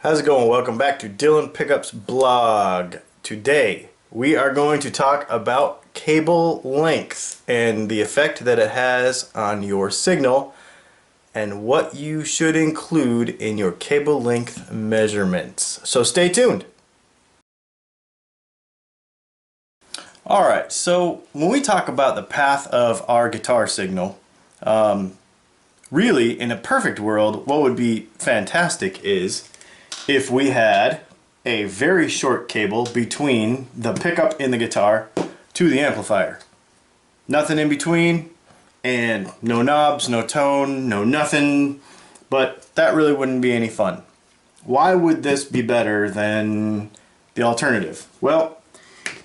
How's it going? Welcome back to Dylan Pickups blog. Today we are going to talk about cable length and the effect that it has on your signal and what you should include in your cable length measurements. So stay tuned. Alright, so when we talk about the path of our guitar signal, really in a perfect world what would be fantastic is if we had a very short cable between the pickup in the guitar to the amplifier. Nothing in between, and no knobs, no tone, no nothing, but that really wouldn't be any fun. Why would this be better than the alternative? Well,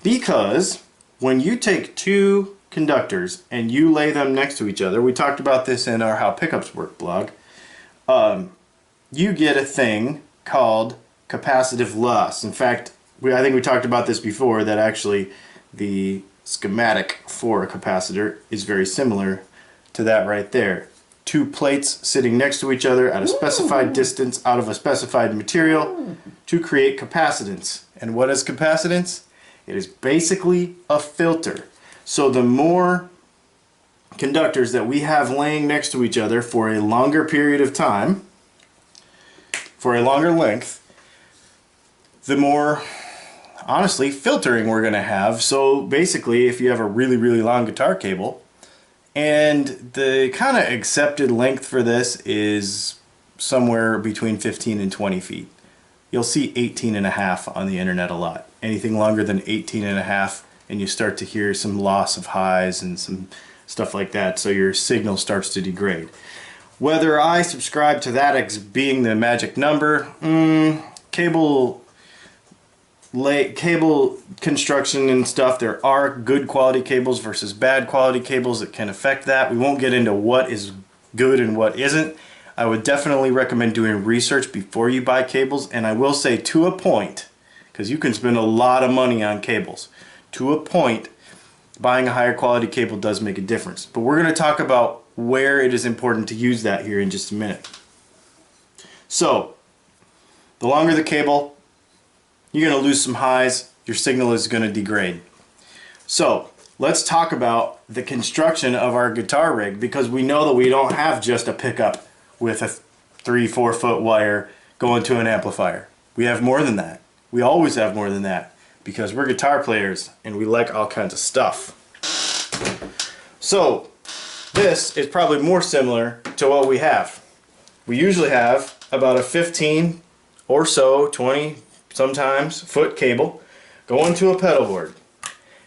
because when you take two conductors and you lay them next to each other, we talked about this in our How Pickups Work blog, you get a thing called capacitive loss. In fact, I think we talked about this before, that actually the schematic for a capacitor is very similar to that right there. Two plates sitting next to each other at a specified distance out of a specified material to create capacitance. And what is capacitance? It is basically a filter. So the more conductors that we have laying next to each other for a longer period of time, for a longer length, the more, honestly, filtering we're going to have. So basically, if you have a really long guitar cable, and the kind of accepted length for this is somewhere between 15 and 20 feet. You'll see 18.5 on the internet a lot. Anything longer than 18.5 and you start to hear some loss of highs and some stuff like that, so your signal starts to degrade. Whether I subscribe to that as being the magic number, cable construction and stuff, there are good quality cables versus bad quality cables that can affect that. We won't get into what is good and what isn't. I would definitely recommend doing research before you buy cables, and I will say to a point, because you can spend a lot of money on cables, to a point, buying a higher quality cable does make a difference. But we're going to talk about where it is important to use that here in just a minute. So, the longer the cable, you're going to lose some highs, your signal is going to degrade. So, let's talk about the construction of our guitar rig, because we know that we don't have just a pickup with a 3-4 foot wire going to an amplifier. We have more than that. We always have more than that, because we're guitar players and we like all kinds of stuff. So, this is probably more similar to what we have. We usually have about a 15 or so, 20 sometimes, foot cable going to a pedal board.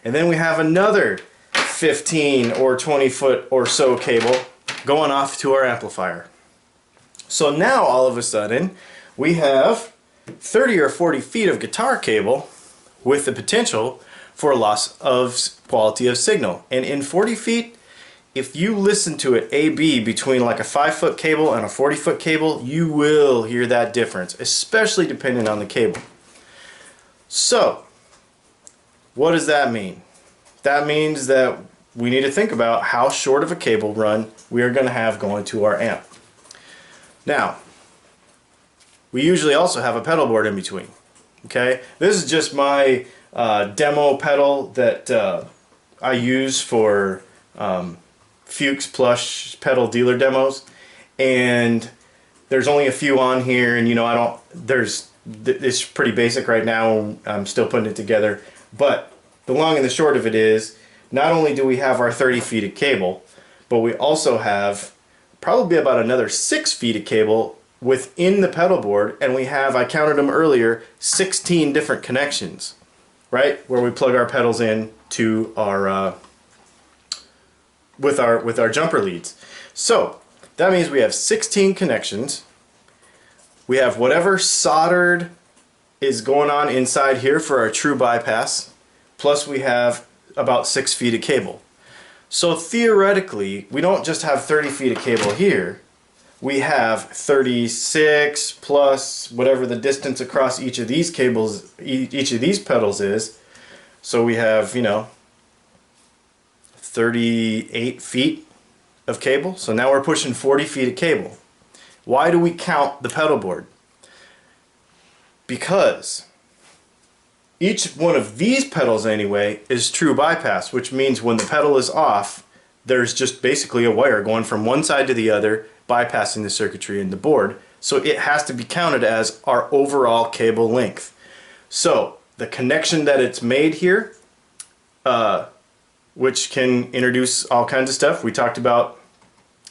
And then we have another 15 or 20 foot or so cable going off to our amplifier. So now all of a sudden we have 30 or 40 feet of guitar cable with the potential for loss of quality of signal. And in 40 feet, if you listen to it A-B between like a 5-foot cable and a 40-foot cable, you will hear that difference, especially depending on the cable. So, what does that mean? That means that we need to think about how short of a cable run we are going to have going to our amp. Now, we usually also have a pedal board in between. Okay, this is just my demo pedal that I use for Fuchs Plush pedal dealer demos, and there's only a few on here, and you know, it's pretty basic right now. I'm still putting it together, but the long and the short of it is, not only do we have our 30 feet of cable, but we also have probably about another 6 feet of cable within the pedal board, and we have, I counted them earlier, 16 different connections, right, where we plug our pedals in to our with our jumper leads. So that means we have 16 connections. We have whatever soldered is going on inside here for our true bypass, plus we have about 6 feet of cable. So theoretically, we don't just have 30 feet of cable here. We have 36 plus whatever the distance across each of these cables, each of these pedals is. So we have, you know, 38 feet of cable. So now we're pushing 40 feet of cable. Why do we count the pedal board? Because each one of these pedals anyway is true bypass, which means when the pedal is off, there's just basically a wire going from one side to the other, bypassing the circuitry in the board. So it has to be counted as our overall cable length. So the connection that it's made here, which can introduce all kinds of stuff. We talked about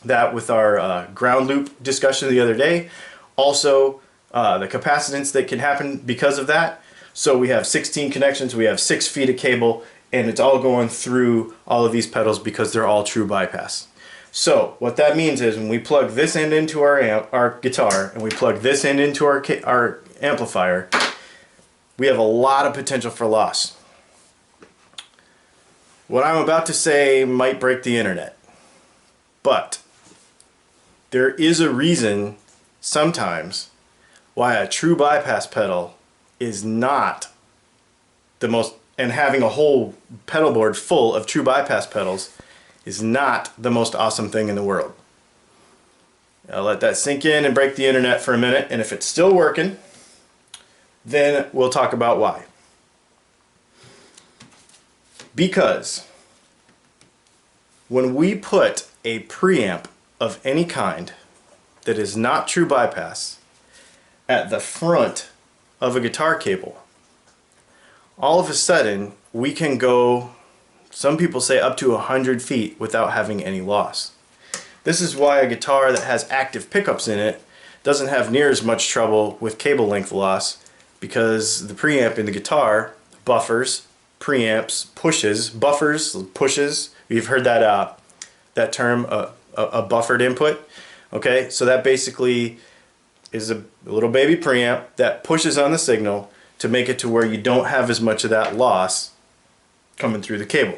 that with our ground loop discussion the other day. Also, the capacitance that can happen because of that. So we have 16 connections, we have 6 feet of cable, and it's all going through all of these pedals because they're all true bypass. So what that means is when we plug this end into our guitar and we plug this end into our amplifier, we have a lot of potential for loss. What I'm about to say might break the internet, but there is a reason sometimes why a true bypass pedal is not the most, and having a whole pedal board full of true bypass pedals is not the most awesome thing in the world. I'll let that sink in and break the internet for a minute, and if it's still working, then we'll talk about why. Because when we put a preamp of any kind that is not true bypass at the front of a guitar cable, all of a sudden we can go, some people say up to 100 feet without having any loss. This is why a guitar that has active pickups in it doesn't have near as much trouble with cable length loss, because the preamp in the guitar buffers, preamps, pushes, buffers, pushes. You've heard that that term, a buffered input. Okay, so that basically is a little baby preamp that pushes on the signal to make it to where you don't have as much of that loss coming through the cable.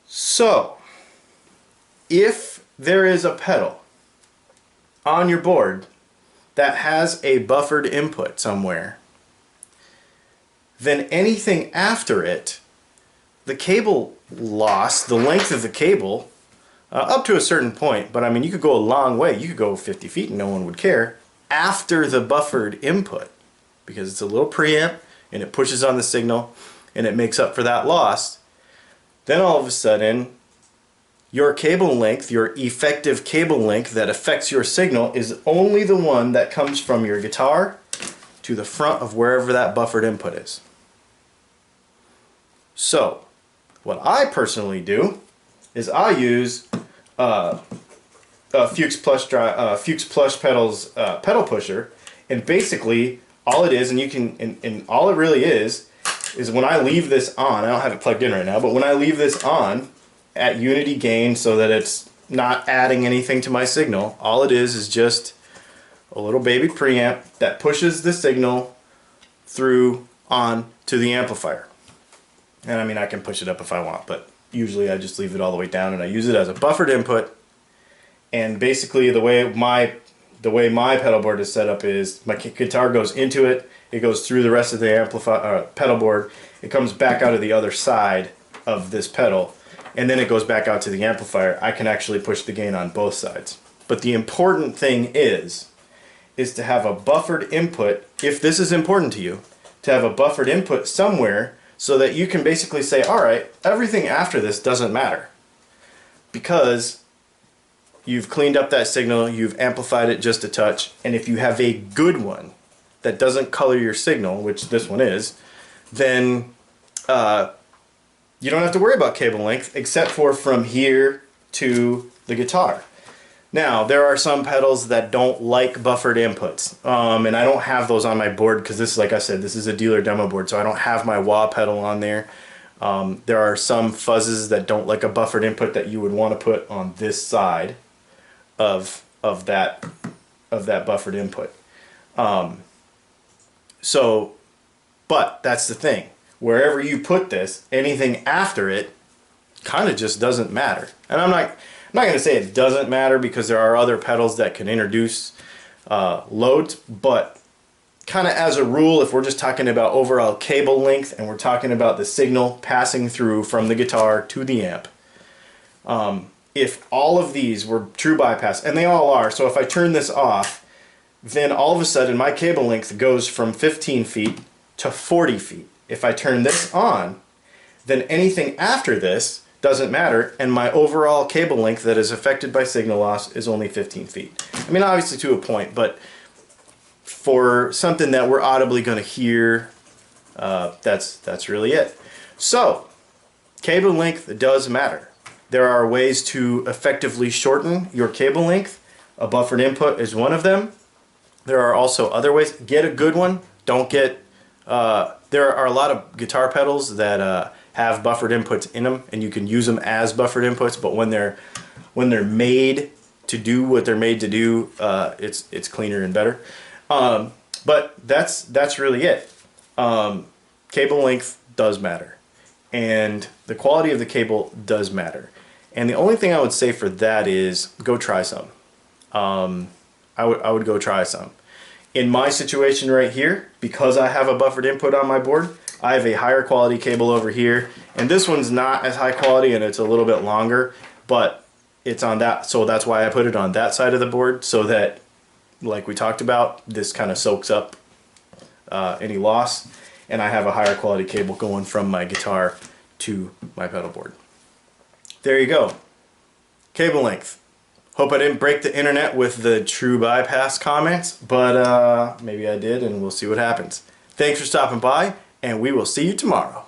So if there is a pedal on your board that has a buffered input somewhere, then anything after it, the cable loss, the length of the cable, up to a certain point, but I mean you could go a long way, you could go 50 feet and no one would care, after the buffered input, because it's a little preamp and it pushes on the signal and it makes up for that loss. Then all of a sudden your cable length, your effective cable length that affects your signal, is only the one that comes from your guitar to the front of wherever that buffered input is. So what I personally do is I use Fuchs Plush Pedals pedal pusher, and basically all it is, and you can, and all it really is when I leave this on, I don't have it plugged in right now, but when I leave this on at unity gain so that it's not adding anything to my signal, all it is just a little baby preamp that pushes the signal through on to the amplifier. And I mean I can push it up if I want, but usually I just leave it all the way down and I use it as a buffered input. And basically the way my pedal board is set up is my guitar goes into it, it goes through the rest of the pedal board, it comes back out of the other side of this pedal, and then it goes back out to the amplifier. I can actually push the gain on both sides. But the important thing is to have a buffered input, if this is important to you, to have a buffered input somewhere so that you can basically say, alright, everything after this doesn't matter, because you've cleaned up that signal, you've amplified it just a touch, and if you have a good one that doesn't color your signal, which this one is, then you don't have to worry about cable length except for from here to the guitar. Now, there are some pedals that don't like buffered inputs, and I don't have those on my board because this, like I said, this is a dealer demo board, so I don't have my wah pedal on there. There are some fuzzes that don't like a buffered input that you would want to put on this side of that buffered input. But that's the thing. Wherever you put this, anything after it kind of just doesn't matter. And I'm not going to say it doesn't matter, because there are other pedals that can introduce loads, but kind of as a rule, if we're just talking about overall cable length and we're talking about the signal passing through from the guitar to the amp, if all of these were true bypass, and they all are, so if I turn this off, then all of a sudden my cable length goes from 15 feet to 40 feet. If I turn this on, then anything after this doesn't matter, and my overall cable length that is affected by signal loss is only 15 feet. I mean, obviously to a point, but for something that we're audibly going to hear, that's really it. So, cable length does matter. There are ways to effectively shorten your cable length. A buffered input is one of them. There are also other ways. Get a good one. Don't get... there are a lot of guitar pedals that have buffered inputs in them, and you can use them as buffered inputs, but when they're made to do what they're made to do, it's cleaner and better. But that's really it. Cable length does matter, and the quality of the cable does matter. And the only thing I would say for that is go try some. I would go try some. In my situation right here, because I have a buffered input on my board, I have a higher quality cable over here, and this one's not as high quality and it's a little bit longer, but it's on that, so that's why I put it on that side of the board, so that, like we talked about, this kind of soaks up any loss, and I have a higher quality cable going from my guitar to my pedal board. There you go. Cable length. Hope I didn't break the internet with the true bypass comments, but maybe I did, and we'll see what happens. Thanks for stopping by, and we will see you tomorrow.